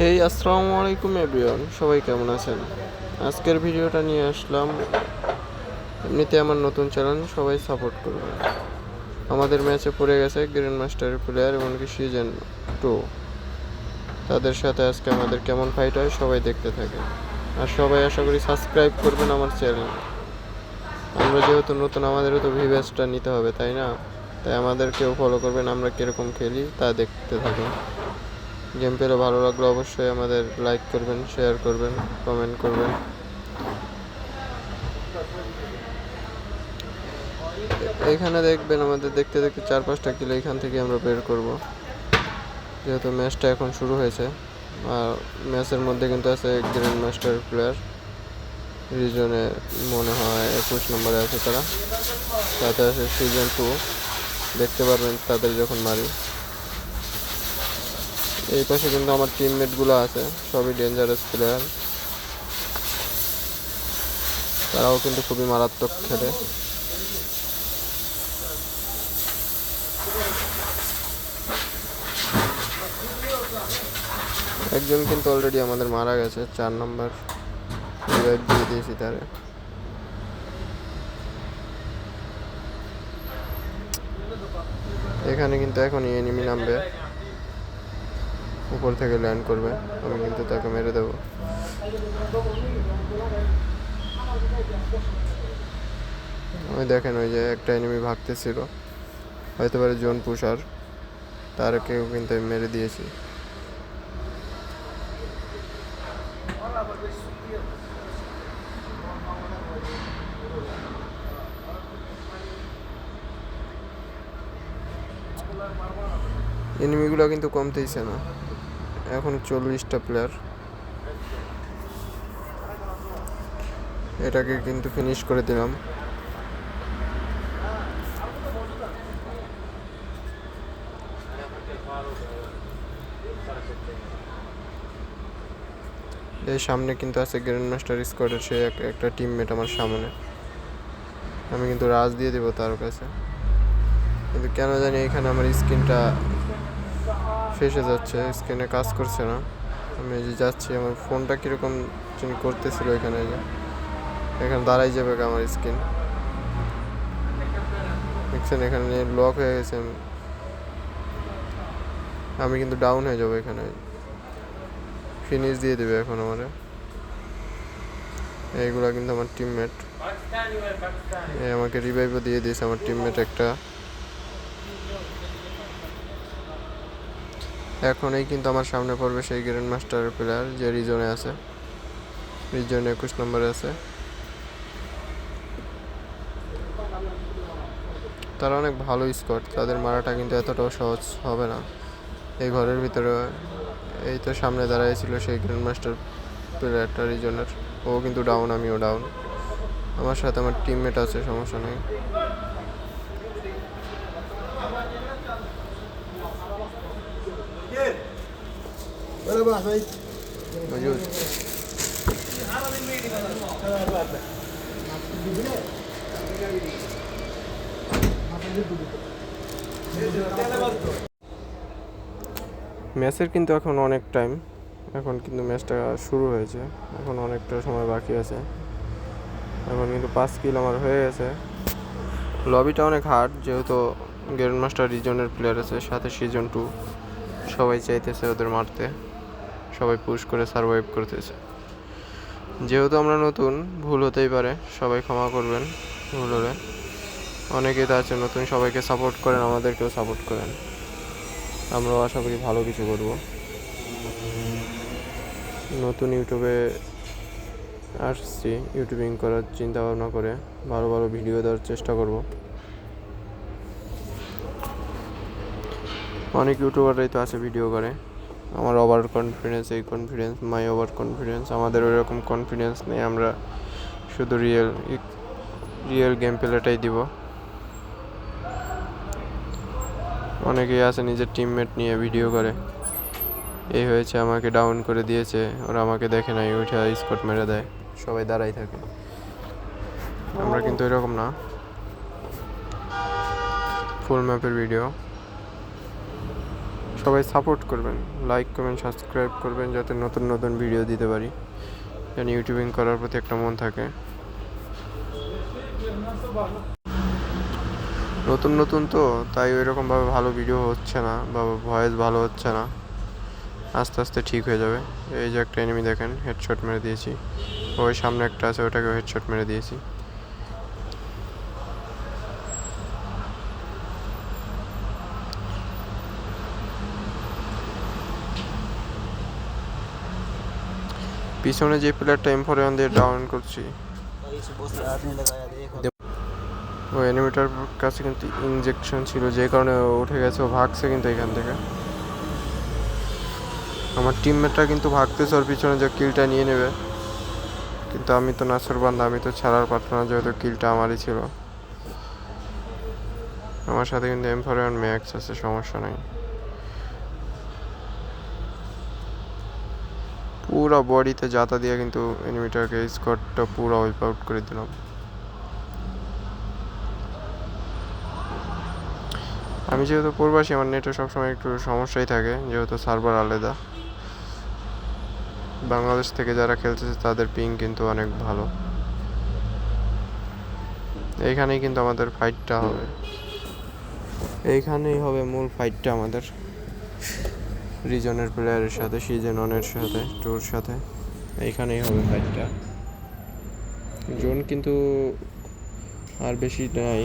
হেই আসসালামু আলাইকুম এভরিওয়ান, সবাই কেমন আছেন? আজকের ভিডিওটা নিয়ে আসলাম, এমনিতে আমার নতুন চ্যানেল, সবাই সাপোর্ট করবেন। আমাদের ম্যাচে পড়ে গেছে গ্র্যান্ড মাস্টারের প্লেয়ার এমনকি সিজন 2। তাদের সাথে আজকে আমাদের কেমন ফাইট হয় সবাই দেখতে থাকে। আর সবাই আশা করি সাবস্ক্রাইব করবেন আমার চ্যানেল। আমরা যেহেতু নতুন, আমাদেরও তো ভিউয়ার্সটা নিতে হবে, তাই না? তাই আমাদেরকেও ফলো করবেন, আমরা কীরকম খেলি তা দেখতে থাকুন। গেম পেলে ভালো লাগলে অবশ্যই আমাদের লাইক করবেন, শেয়ার করবেন, কমেন্ট করবেন। এখানে দেখবেন আমাদের দেখতে দেখতে 4-5টা কিলো এখান থেকে আমরা বের করব, যেহেতু ম্যাচটা এখন শুরু হয়েছে। আর ম্যাচের মধ্যে কিন্তু আছে গ্র্যান্ড মাস্টার প্লেয়ার, রিজনে মনে হয় 21 নম্বরে আছে তারা। সাথে আছে সিজন 2, দেখতে পারবেন তাদের যখন মারি। এই পাশে কিন্তু আমার টিমমেটগুলো আছে, সবই ডেঞ্জারাস প্লেয়ার, তারাও কিন্তু খুবই মারাত্মক খেলে। একজন কিন্তু অলরেডি আমাদের মারা গেছে, 4 নম্বর, রিভাইভ দিয়ে দিয়েছি তারে। এখানে কিন্তু এখনই এনিমি নামবে, উপর থেকে ল্যান্ড করবে, আমি কিন্তু তাকে মেরে দেবো। ওই দেখেন, ওই যে একটা এনিমি ভাগতেছিল, হয়তো পারে জোন পুষার, তারকেও কিন্তু আমি মেরে দিয়েছি। এনিমিগুলো কিন্তু কমতেইছে না, এখন 40টা প্লেয়ার। এটাকে কিন্তু ফিনিশ করে দিলাম। এই সামনে কিন্তু আছে গ্র্যান্ড মাস্টার স্কোয়াডের সে একটা টিমমেট আমার সামনে, আমি কিন্তু রাজ দিয়ে দেবো তার কাছে, কিন্তু কেন জানি এখানে আমার স্ক্রিনটা ফেসে যাচ্ছে, স্ক্রিনে কাজ করছে না। আমি যে যাচ্ছি, আমার ফোনটা কীরকম যিনি করতেছিল, এখানে দাঁড়াই যাবে আমার স্ক্রিন, দেখছেন এখানে লক হয়ে গেছে। আমি কিন্তু ডাউন হয়ে যাবো, এখানে ফিনিশ দিয়ে দেবে এখন আমার। এইগুলা কিন্তু আমার টিমমেট, আমাকে রিভাইভও দিয়ে দিয়েছে আমার টিমমেট একটা। এখনই কিন্তু আমার সামনে পড়বে সেই গ্র্যান্ড মাস্টারের প্লেয়ার যে রিজনে আছে, রিজন 21 নম্বরে আছে। তারা অনেক ভালো স্কোয়াড, তাদের মারাটা কিন্তু এতটাও সহজ হবে না। এই ঘরের ভিতরে এই তো সামনে দাঁড়াইছিল সেই গ্র্যান্ড মাস্টার প্লেয়ারটা রিজনের, ও কিন্তু ডাউন, আমিও ডাউন। আমার সাথে আমার টিমমেট আছে, সমস্যা নেই। ম্যাচের কিন্তু এখন অনেক টাইম, এখন কিন্তু ম্যাচটা শুরু হয়েছে, এখন অনেকটা সময় বাকি আছে। এখন কিন্তু 5 কিল আমার হয়ে গেছে। লবিটা অনেক হার্ড, যেহেতু গ্র্যান্ড মাস্টার রিজনের প্লেয়ার আছে, সাথে সিজন 2, সবাই চাইতেছে ওদের মারতে, সবাই পুশ করে সারভাইভ করতেছে। যেহেতু আমরা নতুন, ভুল হতেই পারে, সবাই ক্ষমা করবেন ভুল হলে। অনেকেই তো আছে নতুন, সবাইকে সাপোর্ট করেন, আমাদেরকেও সাপোর্ট করেন, আমরাও আশা করি ভালো কিছু করব। নতুন ইউটিউবে আসছি, ইউটিউবিং করার চিন্তা ভাবনা করে ভালো ভালো ভিডিও দেওয়ার চেষ্টা করব। অনেক ইউটিউবাররাই তো আছে ভিডিও করে, আমার ওভার কনফিডেন্স, এই কনফিডেন্স, মাই ওভার কনফিডেন্স। আমাদের ওইরকম কনফিডেন্স নেই, আমরা শুধু রিয়েল গেম প্লেটাই দিব। অনেকেই আছে নিজের টিমমেট নিয়ে ভিডিও করে, এই হয়েছে আমাকে ডাউন করে দিয়েছে, ওরা আমাকে দেখে নাই, উঠে স্পট মেরে দেয়, সবাই দাঁড়াই থাকে। আমরা কিন্তু এরকম না, ফুল ম্যাপের ভিডিও, সবাই সাপোর্ট করবেন, লাইক কমেন্ট সাবস্ক্রাইব করবেন, যাতে নতুন নতুন ভিডিও দিতে পারি, যেন ইউটিউবিং করার প্রতি একটা মন থাকে। নতুন নতুন তো, তাই ওইরকমভাবে ভালো ভিডিও হচ্ছে না বা ভয়েস ভালো হচ্ছে না, আস্তে আস্তে ঠিক হয়ে যাবে। এই যে একটা এনিমি দেখেন, হেডশট মেরে দিয়েছি। ওই সামনে একটা আছে, ওটাকেও হেডশট মেরে দিয়েছি। পিছনে যে প্লেয়ারটা M4 দিয়ে ডাউন করছি, ওই এনিমিটার কাছে কিন্তু ইনজেকশন ছিল, যে কারণে ও উঠে গেছে, ও ভাগছে কিন্তু এখান থেকে। আমার টিমমেটরা কিন্তু ভাগতেছে ওর পিছনে যে কিলটা নিয়ে নেবে, কিন্তু আমি তো নাছরবান্দা, আমি তো ছাড়ার পারতাম না, যেহেতু কিলটা আমারই ছিল। আমার সাথে কিন্তু M4 ম্যাক্স আছে, সমস্যা নাই। পুরো বডিতে জাতা দিয়ে কিন্তু এনিমিটারকে স্কোয়াডটা পুরো ওয়াইপ আউট করে দিলাম। আমি যেহেতু প্রবাসী, আমার নেটে সবসময় একটু সমস্যাই থাকে, যেহেতু সার্ভার আলাদা। বাংলাদেশ থেকে যারা খেলতেছে তাদের পিং কিন্তু অনেক ভালো। এইখানেই কিন্তু আমাদের ফাইটটা হবে, এইখানেই হবে মূল ফাইটটা আমাদের রিজনের প্লেয়ারের সাথে, সিজন 1-এর সাথে, 2-র সাথে। এইখানেই হবে ফাইটটা। জোন কিন্তু আর বেশি নাই,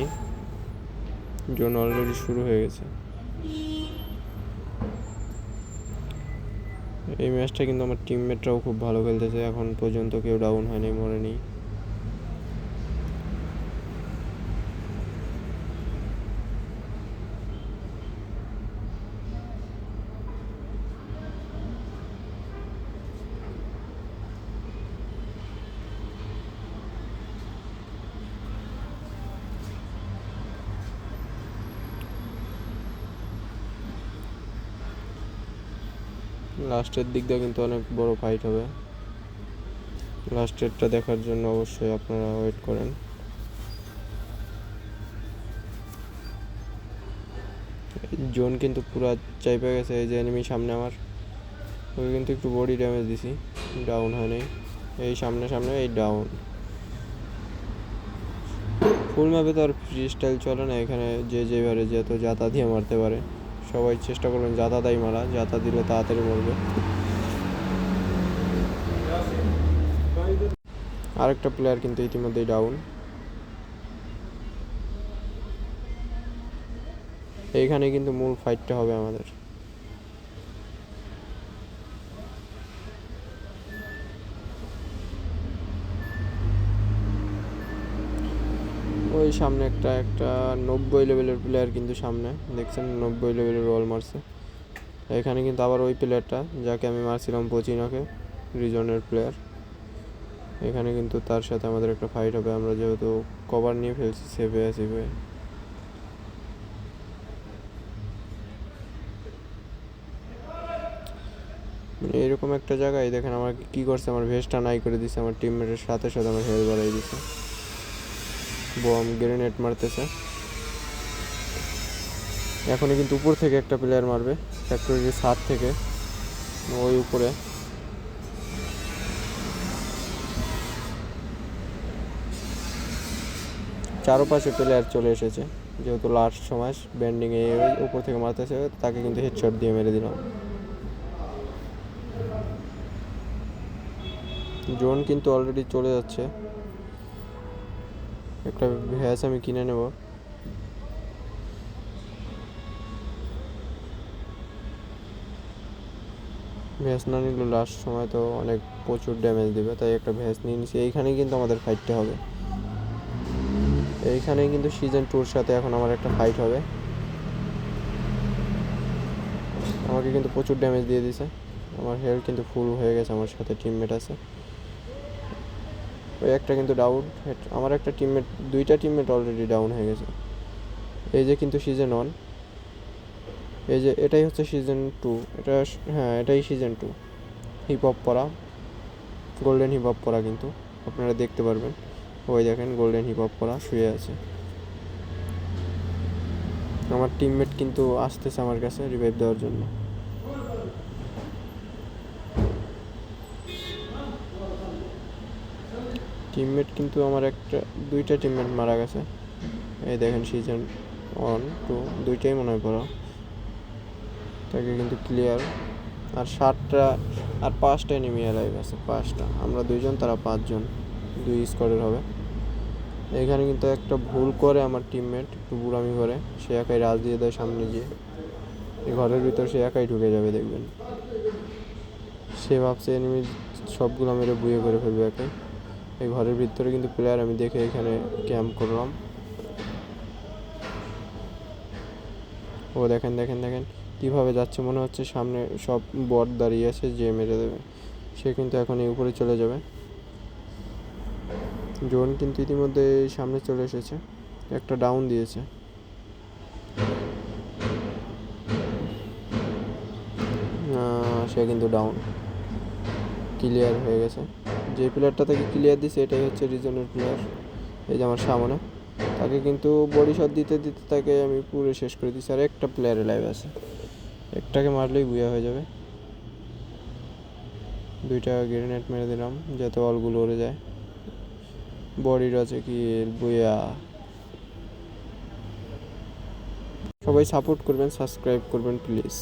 জোন অলরেডি শুরু হয়ে গেছে। এই ম্যাচটা কিন্তু আমার টিমমেটরাও খুব ভালো খেলতেছে, এখন পর্যন্ত কেউ ডাউন হয়নি, মরেনি। লাস্টের দিকটা কিন্তু অনেক বড় ফাইট হবে, লাস্টেরটা দেখার জন্য অবশ্যই আপনারা ওয়েট করেন। জোন কিন্তু পুরো চাইপে গেছে। এই যে এনিমি সামনে আমার, ওকে কিন্তু একটু বডি ড্যামেজ দিছি, ডাউন হয় নাই। এই সামনে সামনে এই ডাউন। ফুল ম্যাপে তো আর ফ্রি স্টাইল চলে না, এখানে যে যেভাবে যেত জাতা দিয়ে মারতে পারে। সবাই চেষ্টা করবেন জাতা দাই মারা, জাতা দিলে তাড়াতাড়ি মরবে। আরেকটা প্লেয়ার কিন্তু ইতিমধ্যেই ডাউন। এইখানে কিন্তু মূল ফাইটটা হবে আমাদের। ওই সামনে একটা 90 লেভেলের প্লেয়ার কিন্তু সামনে দেখছেন, 90 লেভেলের রোল মারছে। এখানে কিন্তু আবার ওই প্লেয়ারটা যাকে আমি মারছিলাম পচিনোকে, রিজনের প্লেয়ার। এখানে কিন্তু তার সাথে আমাদের একটা ফাইট হবে, আমরা যেহেতু কভার নিয়ে ফেলছি, সেভে আছি। মানে এরকম একটা জায়গায় দেখেন আমাকে কী করছে, আমার ভেস্টটা নাই করে দিছে, আমার টিমমেটের সাথে সাথে আমার হেলথ বাড়াই দিছে, বম গ্রেনেড মারতেছে। এখনই কিন্তু উপর থেকে একটা প্লেয়ার মারবে, ফ্যাক্টরির ছাদ থেকে, ওই উপরে। চারপাশে প্লেয়ার চলে এসেছে, যেহেতু লাস্ট সময় ব্যান্ডিংয়ে উপর থেকে মারতেছে, তাকে কিন্তু হেডশট দিয়ে মেরে দিলাম। জোন কিন্তু অলরেডি চলে যাচ্ছে। একটা ভ্যাস আমি কিনে নেব। ভ্যাস না নিলে লাস্ট সময় তো অনেক প্রচুর ড্যামেজ দেবে, তাই একটা ভ্যাস নিয়ে নিচ্ছি। এইখানেই কিন্তু আমাদের ফাইটটা হবে, এইখানেই কিন্তু সিজন 2-র সাথে এখন আমার একটা ফাইট হবে। আমাকে কিন্তু প্রচুর ড্যামেজ দিয়ে দিছে, আমার হেলথ কিন্তু ফুল হয়ে গেছে, আমার সাথে টিমমেট আছে। ওই একটা কিন্তু ডাউন, আমার একটা টিমমেট, দুইটা টিমমেট অলরেডি ডাউন হয়ে গেছে। এই যে কিন্তু সিজন 1, এই যে এটাই হচ্ছে সিজন 2, এটা হ্যাঁ এটাই সিজন 2। হিপ হপ পরা, গোল্ডেন হিপ হপ পরা কিন্তু আপনারা দেখতে পারবেন। ওই দেখেন গোল্ডেন হিপ হপ পরা শুয়ে আছে। আমার টিমমেট কিন্তু আসতেছে আমার কাছে রিভাইভ দেওয়ার জন্য। টিমমেট কিন্তু আমার দুইটা টিমমেট মারা গেছে। এই দেখেন সিজন 1 2 দুইটাই মনে হয় পড়া। তাকে কিন্তু ক্লিয়ার। আর 7টা আর 5টা এনিমি লাইভ আছে, 5টা। আমরা 2জন, তারা 5জন, 2 স্কোয়াডের হবে। এখানে কিন্তু একটা ভুল করে আমার টিমমেট, একটু বুড়ামি করে, সে একাই রাজ দিয়ে দেয় সামনে গিয়ে। এই ঘরের ভিতর সে একাই ঢুকে যাবে দেখবেন। সে ভাবছে এনিমি সবগুলো মেরে বুয়ে করে ফেলবে একাই। এই ঘরের ভিতরে কিন্তু প্লেয়ার আমি দেখে এখানে ক্যাম্প করলাম। ও দেখেন দেখেন দেখেন কীভাবে যাচ্ছে, মনে হচ্ছে সামনে সব বট দাঁড়িয়ে আছে, যে মেরে দেবে। সে কিন্তু এখন এই উপরে চলে যাবে। জোন কিন্তু ইতিমধ্যে সামনে চলে এসেছে, একটা ডাউন দিয়েছে। সে কিন্তু ডাউন, ক্লিয়ার হয়ে গেছে। যে প্লেয়ারটা তাকে ক্লিয়ার দিছে এটাই হচ্ছে রিজনের প্লেয়ার। এই যে আমার সামনে, তাকে কিন্তু বডি শট দিতে দিতে তাকে আমি পুরো শেষ করে দিচ্ছি। আর একটা প্লেয়ার লাইভ আছে, একটাকে মারলেই বুয়া হয়ে যাবে। 2টা গ্রেনেড মেরে দিলাম যাতে অলগুলো উড়ে যায়। বডির আছে কি বুয়া। সবাই সাপোর্ট করবেন, সাবস্ক্রাইব করবেন প্লিজ।